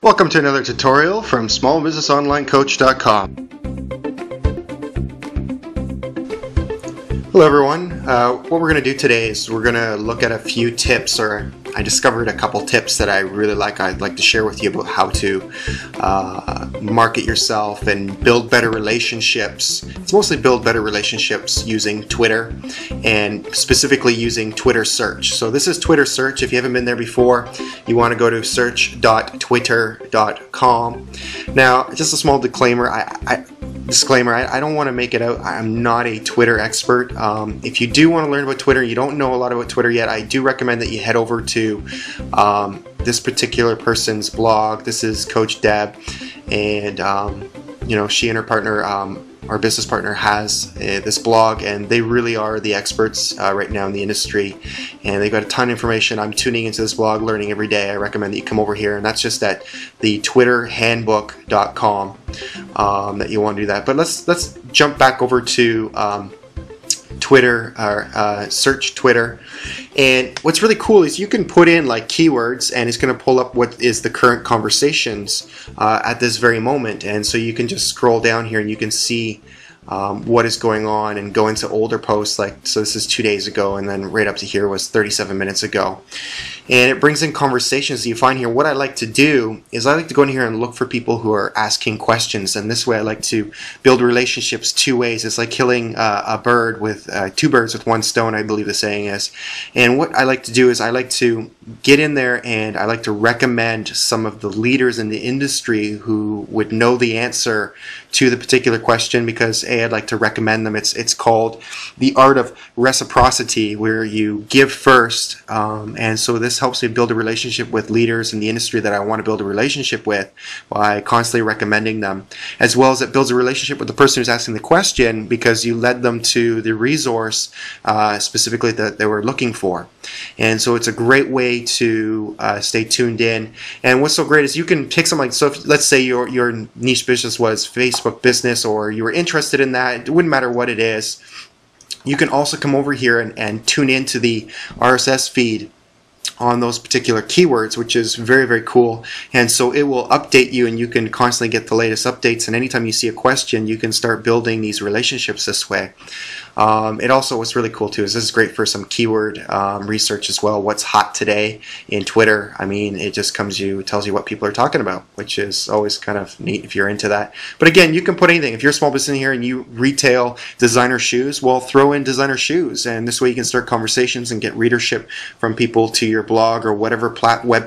Welcome to another tutorial from smallbusinessonlinecoach.com. Hello everyone. What we're going to do today is we're going to look at a few tips, or I discovered a couple tips that I really like. I'd like to share with you about how to market yourself and build better relationships. It's mostly build better relationships using Twitter, and specifically using Twitter search. So this is Twitter search. If you haven't been there before, you want to go to search.twitter.com. Now, just a small disclaimer. I don't want to make it out. I'm not a Twitter expert. If you do want to learn about Twitter, you don't know a lot about Twitter yet, I do recommend that you head over to this particular person's blog. This is Coach Deb, and she and her partner, our business partner, has this blog, and they really are the experts right now in the industry, and they've got a ton of information. I'm tuning into this blog, learning every day. I recommend that you come over here, and that's just at the twitterhandbook.com that you want to do that. But let's jump back over to Twitter, or search Twitter, and what's really cool is you can put in like keywords, and it's going to pull up what is the current conversations at this very moment. And so you can just scroll down here and you can see what is going on, and go into older posts. Like, so this is 2 days ago, and then right up to here was 37 minutes ago, and it brings in conversations that you find here. What I like to do is I like to go in here and look for people who are asking questions, and this way I like to build relationships two ways. It's like killing a bird with two birds with one stone, I believe the saying is. And what I like to do is I like to get in there, and I like to recommend some of the leaders in the industry who would know the answer to the particular question, because I'd like to recommend them. It's called the art of reciprocity, where you give first, and so this helps me build a relationship with leaders in the industry that I want to build a relationship with by constantly recommending them, as well as it builds a relationship with the person who's asking the question, because you led them to the resource specifically that they were looking for. And so it's a great way to stay tuned in. And what's so great is you can pick something like, so if, let's say your niche business was Facebook business, or you were interested in that, it wouldn't matter what it is, you can also come over here and tune into the RSS feed on those particular keywords, which is very, very cool. And so it will update you, and you can constantly get the latest updates, and anytime you see a question, you can start building these relationships this way. It also, what's really cool too, is this is great for some keyword research as well. What's hot today in Twitter? I mean, it just tells you what people are talking about, which is always kind of neat if you're into that. But again, you can put anything. If you're a small business in here and you retail designer shoes, well, throw in designer shoes, and this way you can start conversations and get readership from people to your blog or whatever platform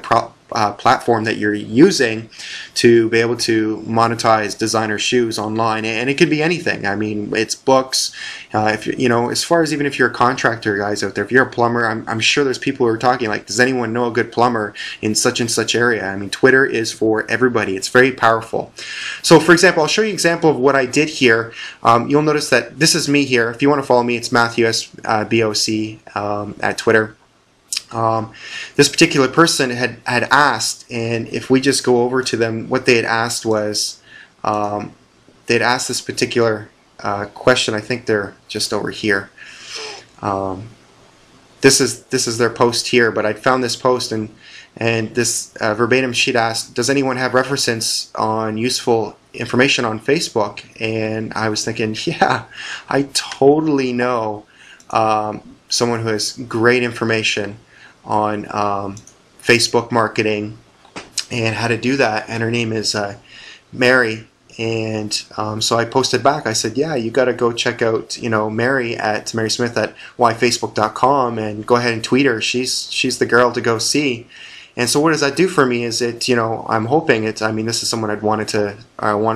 that you're using to be able to monetize designer shoes online. And it could be anything. I mean, it's books. If as far as even if you're a contractor, guys out there, if you're a plumber, I'm sure there's people who are talking like, does anyone know a good plumber in such and such area? I mec, Twitter is for everybody. It's very powerful. So for example, I'll show you an example of what I did here. You'll notice that this is me here. If you want to follow me, it's Matthew SBOC at Twitter. This particular person had asked, and if we just go over to them, what they had asked was, they'd asked this particular question. I think they're just over here. This is their post here, but I found this post, and this verbatim she'd asked, does anyone have reference on useful information on Facebook? And I was thinking, yeah, I totally know someone who has great information on Facebook marketing and how to do that, and her name is Mary. And so I posted back, I said, yeah, you got to go check out Mary Smith at whyfacebook.com, and go ahead and tweet her. She's the girl to go see. And so what does that do for me is I'm hoping I mean, this is someone I want to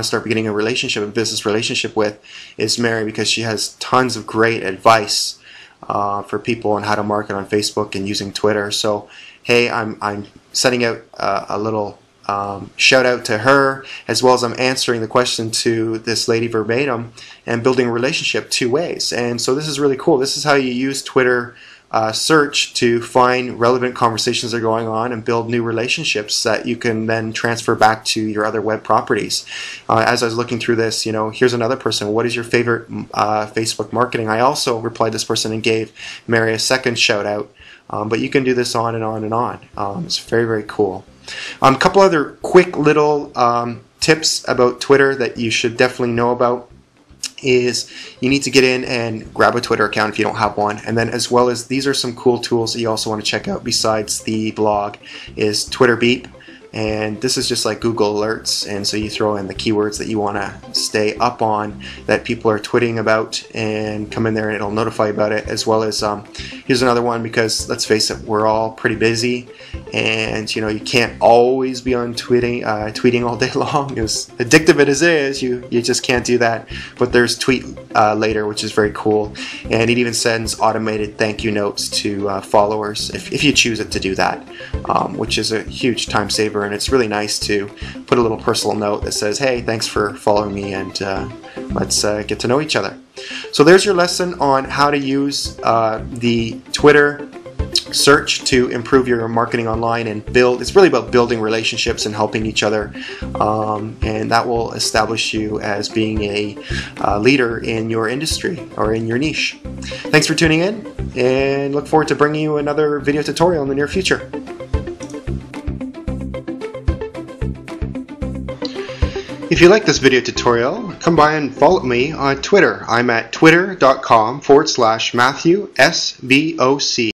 start beginning a business relationship with, is Mary, because she has tons of great advice for people on how to market on Facebook and using Twitter. So hey, I'm sending out a little shout out to her, as well as I'm answering the question to this lady verbatim, and building a relationship two ways. And so this is really cool. This is how you use Twitter search to find relevant conversations that are going on and build new relationships that you can then transfer back to your other web properties. As I was looking through this, here's another person. What is your favorite Facebook marketing? I also replied to this person and gave Mary a second shout out But you can do this on and on and on. It's very, very cool. A couple other quick little tips about Twitter that you should definitely know about is you need to get in and grab a Twitter account if you don't have one, and then as well as these are some cool tools that you also want to check out besides the blog is Twitter Beep. And this is just like Google Alerts, and so you throw in the keywords that you want to stay up on that people are tweeting about and come in there and it'll notify you about it, as well as here's another one, because let's face it, we're all pretty busy and you can't always be on tweeting all day long. As addictive as it is, you just can't do that. But there's Tweet Later, which is very cool, and it even sends automated thank you notes to followers if you choose it to do that, which is a huge time saver. And it's really nice to put a little personal note that says, hey, thanks for following me, and let's get to know each other. So there's your lesson on how to use the Twitter search to improve your marketing online and build. It's really about building relationships and helping each other, and that will establish you as being a leader in your industry or in your niche. Thanks for tuning in, and look forward to bringing you another video tutorial in the near future. If you like this video tutorial, come by and follow me on Twitter. I'm at twitter.com/MatthewSBOC.